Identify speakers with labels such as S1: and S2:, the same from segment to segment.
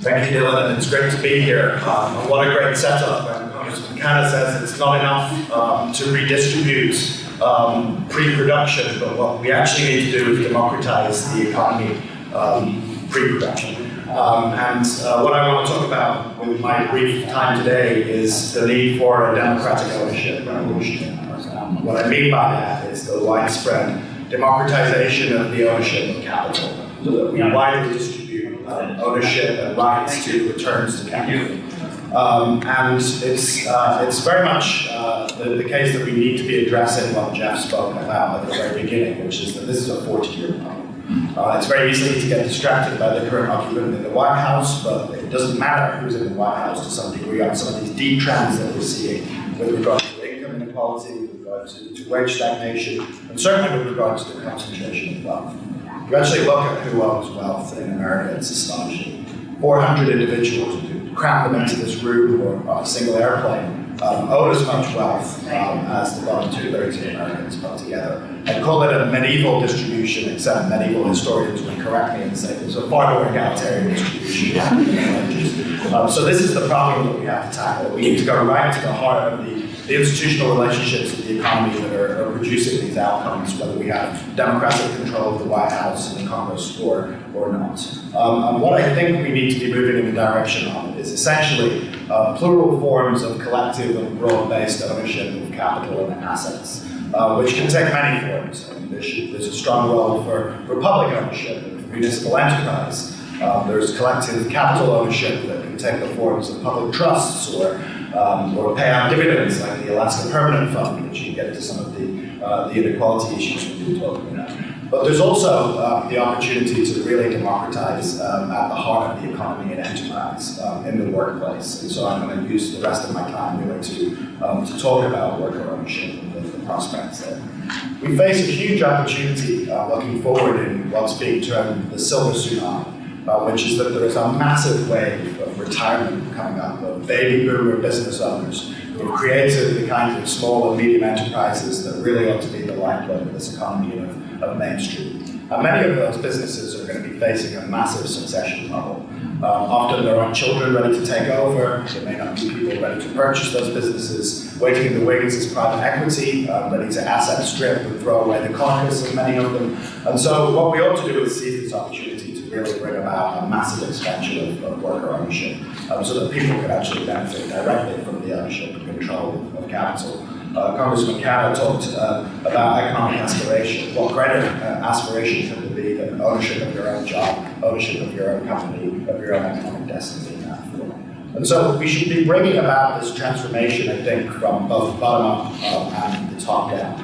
S1: Thank you, Dylan, and it's great to be here. What a great setup. And Congressman Guinan says it's not enough to redistribute pre-production, but what we actually need to do is democratize the economy pre-production. What I want to talk about with my brief time today is the need for a democratic ownership revolution. What I mean by that is the widespread democratization of the ownership of capital, so that we widely distribute ownership and rights to returns to capital. And it's very much the case that we need to be addressing what Jeff spoke about at the very beginning, which is that this is a 40-year problem. It's very easy to get distracted by the current occupant in the White House, but it doesn't matter who's in the White House to some degree on some of these deep trends that we're seeing with regard to income inequality, with regard to wage stagnation, and certainly with regard to the concentration of wealth. If you actually look at who owns wealth in America, it's astonishing. 400 individuals, who cram them into this room or a single airplane, own as much wealth as the bottom 2/3 of Americans put together. I'd call it a medieval distribution, except medieval historians would correct me and say there's a far more egalitarian distribution. So this is the problem that we have to tackle. We need to go right to the heart of the institutional relationships of the economy that are producing these outcomes, whether we have democratic control of the White House and the Congress or not. What I think we need to be moving in the direction of is essentially plural forms of collective and broad-based ownership of capital and assets, which can take many forms. I mean, there's a strong role for public ownership of municipal enterprise. There's collective capital ownership that can take the forms of public trusts or pay out dividends like the Alaska Permanent Fund, which you get to some of the inequality issues we've been talking about. But there's also the opportunity to really democratize at the heart of the economy and enterprise in the workplace. And so I'm going to use the rest of my time really to talk about worker ownership and the prospects there. We face a huge opportunity looking forward in what's being termed the silver tsunami. Which is that there is a massive wave of retirement coming up of baby boomer business owners who have created the kinds of small and medium enterprises that really ought to be the lifeblood of this economy of Main Street. And many of those businesses are going to be facing a massive succession problem. Often there aren't children ready to take over, there may not be people ready to purchase those businesses, waiting in the wings is private equity, ready to asset strip and throw away the carcass of many of them. And so what we ought to do is seize this opportunity to really bring about a massive expansion of worker ownership so that people can actually benefit directly from the ownership and control of capital. Congressman Guinan talked about economic aspiration. What greater aspiration could there be than ownership of your own job, ownership of your own company, of your own economic destiny in that form? And so we should be bringing about this transformation, I think, from both bottom up and the top down.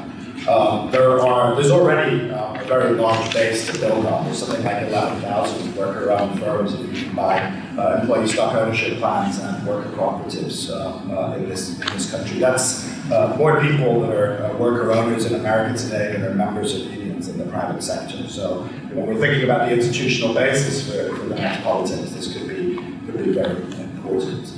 S1: There's already a very large base to build on. There's something like 11,000 worker-owned firms if you combine employee stock ownership plans and worker cooperatives in this country. That's more people that are worker owners in America today than are members of unions in the private sector. So when we're thinking about the institutional basis for the next politics, this could be very important.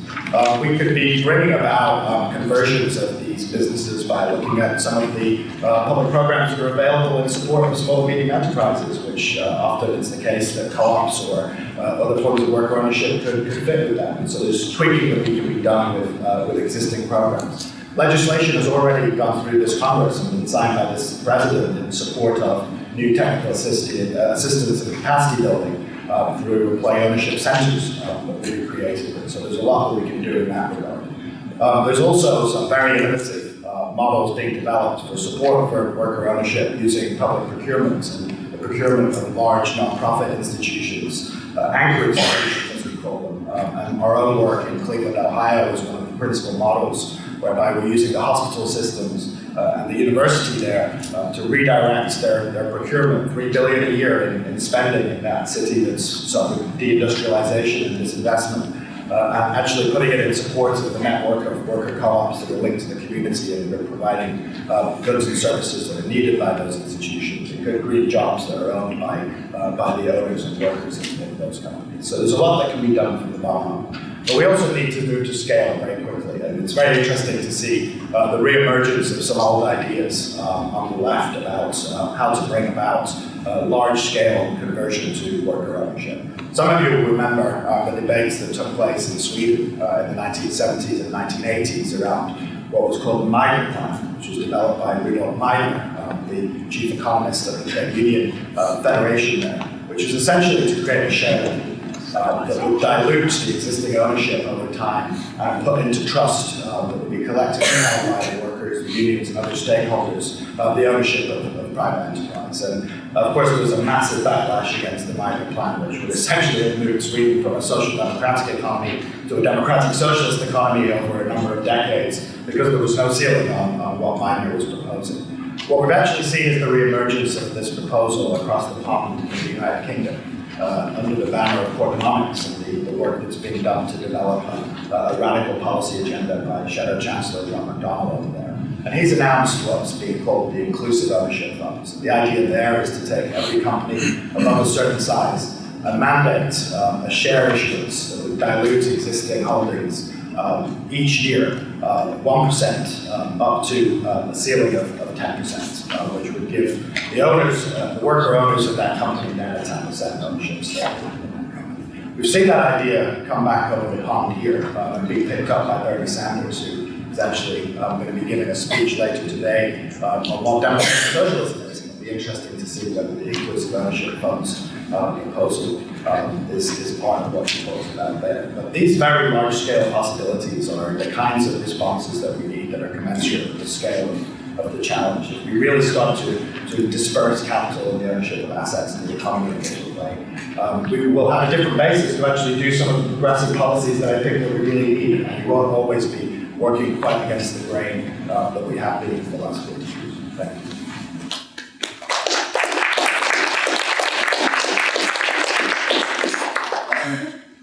S1: We could be bringing about conversions of these businesses by looking at some of the public programs that are available in support of small and medium enterprises, which often it's the case that co-ops or other forms of worker ownership could fit with that. And so there's tweaking that we can be done with existing programs. Legislation has already gone through this Congress and been signed by this president in support of new technical assistance and capacity building through employee ownership centers that we've created. And so there's a lot that we can do in that regard. There's also some very innovative models being developed for support for worker ownership using public procurement and the procurement of large non-profit institutions, anchor institutions as we call them. And our own work in Cleveland, Ohio is one of the principal models whereby we're using the hospital systems and the university there to redirect their procurement, $3 billion a year in spending in that city that's suffering deindustrialization and disinvestment, and actually putting it in support of the network of worker co-ops that are linked to the community and that are providing goods and services that are needed by those institutions and good green jobs that are owned by the owners and workers in those companies. So there's a lot that can be done from the bottom up. But we also need to move to scale very quickly. And it's very interesting to see the re-emergence of some old ideas on the left about how to bring about large-scale conversion to worker ownership. Some of you will remember the debates that took place in Sweden in the 1970s and 1980s around what was called the migrant plan, which was developed by Rudolf Meidner, the chief economist of the trade union federation there, which is essentially to create a shareholder that would dilute the existing ownership over time and put into trust that would be collectively held by the workers, the unions, and other stakeholders the ownership of private enterprise. And of course, there was a massive backlash against the migrant plan, which would essentially have moved Sweden from a social democratic economy to a democratic socialist economy over a number of decades, because there was no ceiling on what Meidner was proposing. What we've actually seen is the re-emergence of this proposal across the pond in the United Kingdom, under the banner of Economics and the work that's being done to develop a radical policy agenda by Shadow Chancellor John McDonnell over there. And he's announced what's being called the inclusive ownership funds. The idea there is to take every company above a certain size and mandate a share issuance that would dilute existing holdings each year, 1% up to a ceiling of 10%, which would give the owners, the worker owners of that company then a 10% ownership stake. We've seen that idea come back over the pond here and be picked up by Bernie Sanders, who is actually going to be giving a speech later today on what democratic socialism is. It'll be interesting to see whether the inclusive ownership funds proposal is part of what he talks about there. But these very large-scale possibilities are the kinds of responses that we need that are commensurate with the scale of the challenge. If we really start to disperse capital and the ownership of assets in the economy in a different way, we will have a different basis to actually do some of the progressive policies that I think that we really need, and we won't always be working quite against the grain that we have been for the last 50 years. Thank you.